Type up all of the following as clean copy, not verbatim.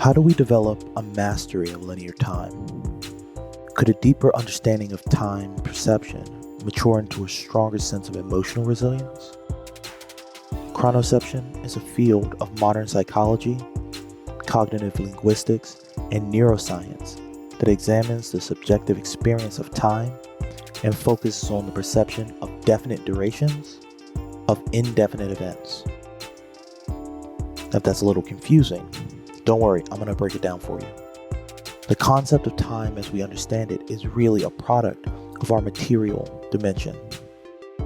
How do we develop a mastery of linear time? Could a deeper understanding of time perception mature into a stronger sense of emotional resilience? Chronoception is a field of modern psychology, cognitive linguistics, and neuroscience that examines the subjective experience of time and focuses on the perception of definite durations of indefinite events. If that's a little confusing, don't worry, I'm going to break it down for you. The concept of time as we understand it is really a product of our material dimension.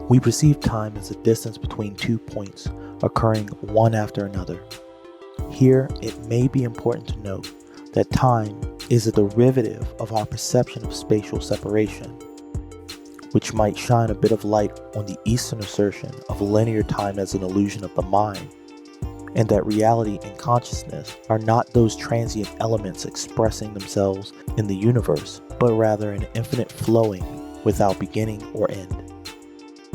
We perceive time as a distance between 2 points occurring one after another. Here, it may be important to note that time is a derivative of our perception of spatial separation, which might shine a bit of light on the Eastern assertion of linear time as an illusion of the mind, and that reality and consciousness are not those transient elements expressing themselves in the universe, but rather an infinite flowing without beginning or end.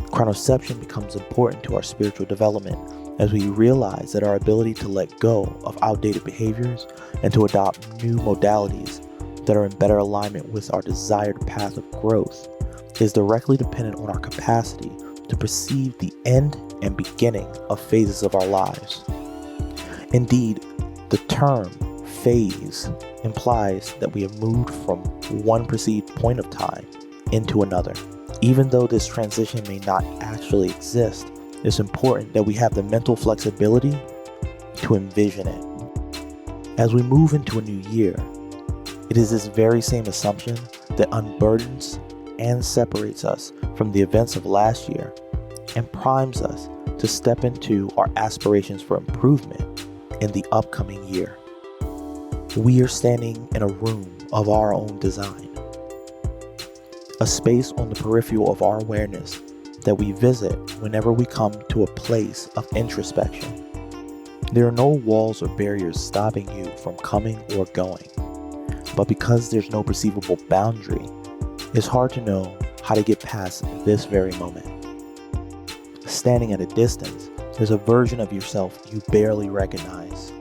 Chronoception becomes important to our spiritual development as we realize that our ability to let go of outdated behaviors and to adopt new modalities that are in better alignment with our desired path of growth is directly dependent on our capacity to perceive the end and beginning of phases of our lives. Indeed, the term phase implies that we have moved from one perceived point of time into another. Even though this transition may not actually exist, it's important that we have the mental flexibility to envision it. As we move into a new year, it is this very same assumption that unburdens and separates us from the events of last year and primes us to step into our aspirations for improvement in the upcoming year. We are standing in a room of our own design, a space on the peripheral of our awareness that we visit whenever we come to a place of introspection. There are no walls or barriers stopping you from coming or going, but because there's no perceivable boundary, it's hard to know how to get past this very moment. Standing at a distance, there's a version of yourself you barely recognize.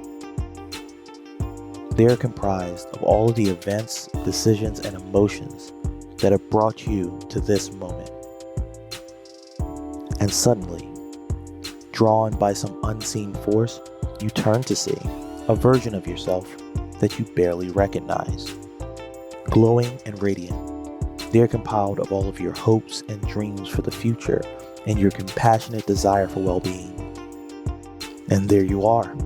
They are comprised of all of the events, decisions, and emotions that have brought you to this moment. And suddenly, drawn by some unseen force, you turn to see a version of yourself that you barely recognize. Glowing and radiant, they are compiled of all of your hopes and dreams for the future and your compassionate desire for well-being. And there you are,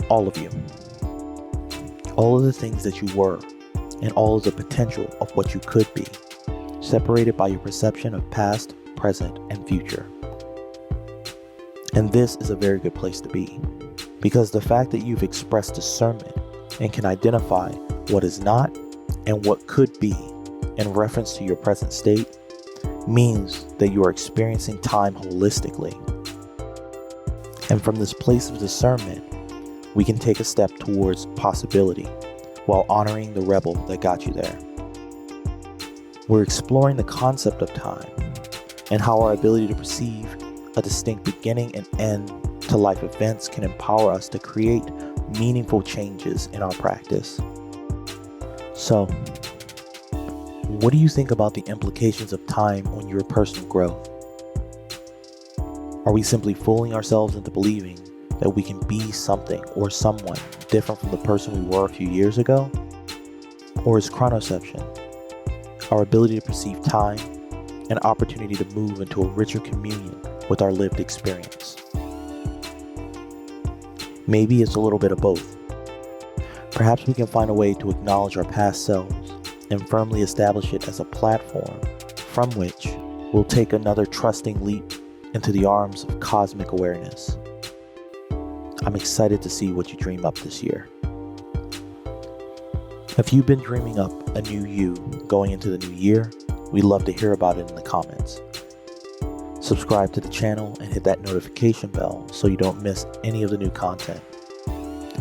all of you. All of the things that you were, and all of the potential of what you could be, separated by your perception of past, present, and future. And this is a very good place to be, because the fact that you've expressed discernment and can identify what is not and what could be in reference to your present state means that you are experiencing time holistically. And from this place of discernment, we can take a step towards possibility while honoring the rebel that got you there. We're exploring the concept of time and how our ability to perceive a distinct beginning and end to life events can empower us to create meaningful changes in our practice. So, what do you think about the implications of time on your personal growth? Are we simply fooling ourselves into believing that we can be something or someone different from the person we were a few years ago? Or is chronoception, our ability to perceive time, an opportunity to move into a richer communion with our lived experience? Maybe it's a little bit of both. Perhaps we can find a way to acknowledge our past selves and firmly establish it as a platform from which we'll take another trusting leap into the arms of cosmic awareness. I'm excited to see what you dream up this year. If you've been dreaming up a new you going into the new year, we'd love to hear about it in the comments. Subscribe to the channel and hit that notification bell so you don't miss any of the new content.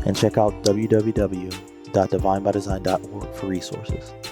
And check out www.divinebydesign.org for resources.